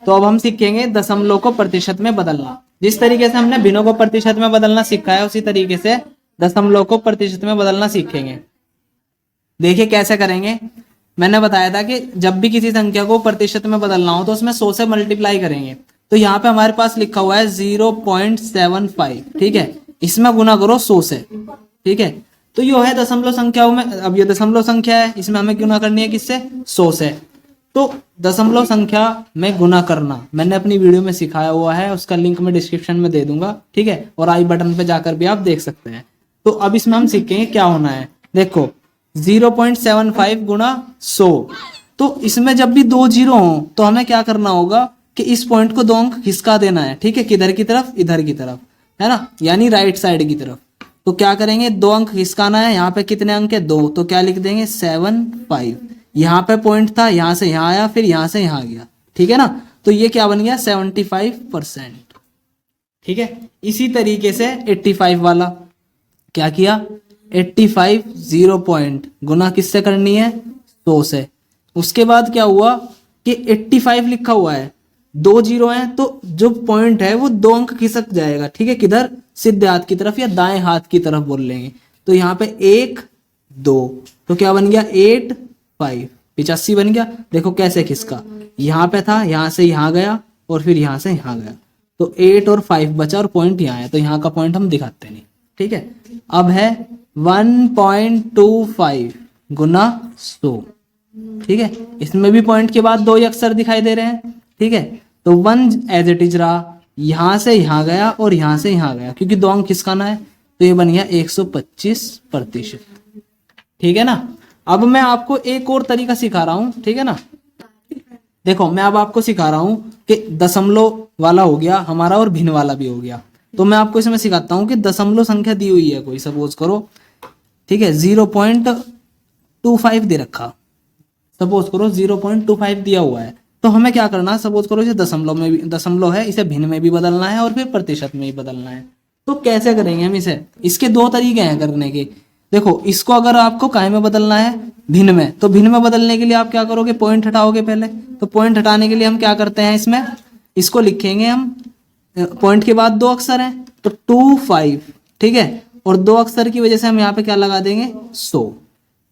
तो अब हम सीखेंगे दशमलव को प्रतिशत में बदलना। जिस तरीके से हमने भिन्नों को प्रतिशत में बदलना सीखा है उसी तरीके से दशमलव को प्रतिशत में बदलना सीखेंगे। देखिए कैसे करेंगे। मैंने बताया था कि जब भी किसी संख्या को प्रतिशत में बदलना हो तो उसमें 100 से मल्टीप्लाई करेंगे। तो यहाँ पे हमारे पास लिखा हुआ है 0.75, ठीक है, इसमें गुना करो 100 से, ठीक है। तो यो है दशमलव संख्याओं में, अब ये दशमलव संख्या है, इसमें हमें गुना करनी है किससे, 100 से। तो दशमलव संख्या में गुना करना मैंने अपनी वीडियो में सिखाया हुआ है, उसका लिंक मैं डिस्क्रिप्शन में दे दूंगा, ठीक है, और आई बटन पे जाकर भी आप देख सकते हैं। तो अब इसमें हम सीखेंगे क्या होना है। देखो 0.75 गुना 100, तो इसमें जब भी 2 जीरो हो तो हमें क्या करना होगा कि इस पॉइंट को 2 अंक खिसका देना है, ठीक है, किधर की तरफ, इधर की तरफ, है ना, यानी राइट साइड की तरफ। तो क्या करेंगे, 2 अंक खिसकाना है, यहाँ पे कितने अंक है, 2, तो क्या लिख देंगे 75। यहाँ पे पॉइंट था, यहाँ से यहाँ आया, फिर यहाँ से यहाँ गया, ठीक है ना, तो ये क्या बन गया 75%, ठीक है। इसी तरीके से 85 वाला क्या किया, 85 0 पॉइंट गुना किससे करनी है, 100 से। उसके बाद क्या हुआ कि 85 लिखा हुआ है, 2 जीरो हैं, तो जो पॉइंट है वो 2 अंक खिसक जाएगा, ठीक है, किधर, सीधे हाथ की तरफ या दाएं हाथ की तरफ बोल लेंगे। तो यहाँ पे 1 2, तो क्या बन गया 8 5, 85 बन गया। देखो कैसे खिसका, यहाँ पे था, यहाँ से यहाँ गया और फिर यहाँ से यहाँ गया, तो 8 और 5 बचा और पॉइंट यहाँ है, तो यहाँ का पॉइंट हम दिखाते नहीं, ठीक है। अब है 1.25 गुना 100, ठीक है, इसमें भी पॉइंट के बाद 2 ही अक्षर दिखाई दे रहे हैं, ठीक है। तो 1 एज इट इज रहा, यहां से यहां गया और यहां से यहां गया, क्योंकि 2 अंक खिसकाना है, तो ये बन गया 125%, ठीक है ना। अब मैं आपको एक और तरीका सिखा रहा हूं, ठीक है ना। देखो मैं अब आपको सिखा रहा हूं कि दशमलव वाला हो गया हमारा और भिन्न वाला भी हो गया। तो मैं आपको इसमें सिखाता हूं कि दशमलव संख्या दी हुई है कोई, सपोज करो, ठीक है, 0.25 दे रखा, सपोज करो 0.25 दिया हुआ है, तो हमें क्या करना है, सपोज करो इसे दशमलव में भी, दशमलव है, इसे भिन्न में भी बदलना है और फिर प्रतिशत में भी बदलना है। तो कैसे करेंगे हम इसे, इसके 2 तरीके हैं करने के। देखो इसको अगर आपको काहे में बदलना है, भिन्न में, तो भिन्न में बदलने के लिए आप क्या करोगे, पॉइंट हटाओगे पहले। तो पॉइंट हटाने के लिए हम क्या करते हैं, इसमें इसको लिखेंगे हम, पॉइंट के बाद 2 अक्षर हैं, तो 2 5, ठीक है, और 2 अक्षर की वजह से हम यहाँ पे क्या लगा देंगे 100।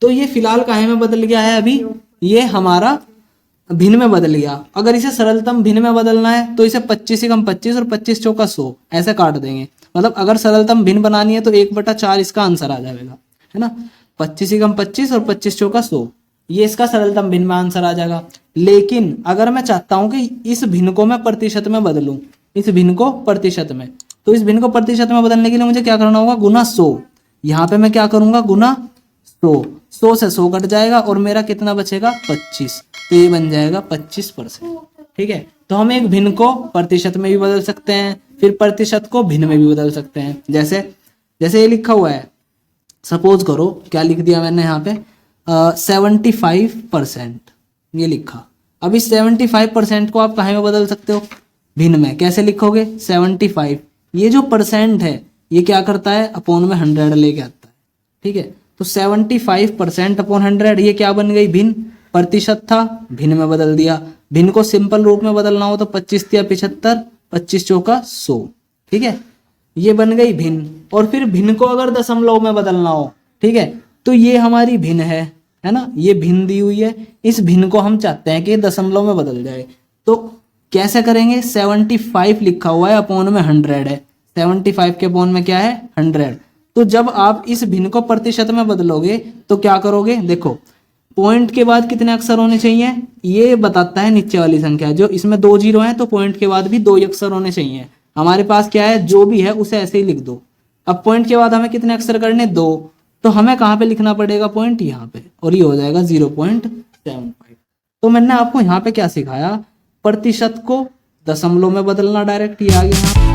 तो ये फिलहाल काहे में बदल गया है, अभी ये हमारा भिन्न में बदल गया। अगर इसे सरलतम भिन्न में बदलना है तो इसे 25 से कम 25 और 25 चौका 100 ऐसे काट देंगे। मतलब अगर सरलतम भिन्न बनानी है तो 1/4 इसका आंसर आ जाएगा, है ना, 25 से कम 25 और 25 चौका 100, ये इसका सरलतम भिन्न में आंसर आ जाएगा। लेकिन अगर मैं चाहता हूं कि इस भिन्न को मैं प्रतिशत में बदलूं, इस भिन्न को प्रतिशत में, तो इस भिन्न को प्रतिशत में बदलने के लिए मुझे क्या करना होगा, गुना 100। यहाँ पे मैं क्या करूंगा, गुना 100, 100 से 100 कट जाएगा और मेरा कितना बचेगा 25, तो ये बन जाएगा 25%, ठीक है। तो हम एक भिन्न को प्रतिशत में भी बदल सकते हैं, फिर प्रतिशत को भिन्न में भी बदल सकते हैं। जैसे जैसे ये लिखा हुआ है, सपोज करो क्या लिख दिया मैंने यहाँ पे 75%, ये लिखा। अब इस 75% को आप कहाँ में बदल सकते हो, भिन्न में। कैसे लिखोगे, 75, ये जो परसेंट है ये क्या करता है, अपॉन में 100 लेके आता है, ठीक है। तो 75% अपॉन 100, ये क्या बन गई, भिन्न। प्रतिशत था, भिन्न में बदल दिया। भिन्न को सिंपल रूप में बदलना हो तो 25 या 75, 25 चौका 100, ठीक है, ये बन गई भिन्न। और फिर भिन्न को अगर दशमलव में बदलना हो, ठीक है, तो ये हमारी भिन्न है ना, ये भिन्न दी हुई है। इस भिन्न को हम चाहते हैं कि दशमलव में बदल जाए, तो कैसे करेंगे, 75 लिखा हुआ है, अपॉन में 100 है, 75 के अपॉन में क्या है 100। तो जब आप इस भिन्न को प्रतिशत में बदलोगे तो क्या करोगे, देखो पॉइंट के बाद कितने अक्षर होने चाहिए, ये बताता है नीचे वाली संख्या। जो इसमें 2 जीरो है तो पॉइंट के बाद भी 2 ही अक्षर होने चाहिए। हमारे पास क्या है, जो भी है उसे ऐसे ही लिख दो। अब पॉइंट के बाद हमें कितने अक्षर करने, 2, तो हमें कहाँ पे लिखना पड़ेगा, पॉइंट यहाँ पे, और ये हो जाएगा 0.75। तो मैंने आपको यहाँ पे क्या सिखाया, प्रतिशत को दशमलव में बदलना डायरेक्ट, ये आ गया।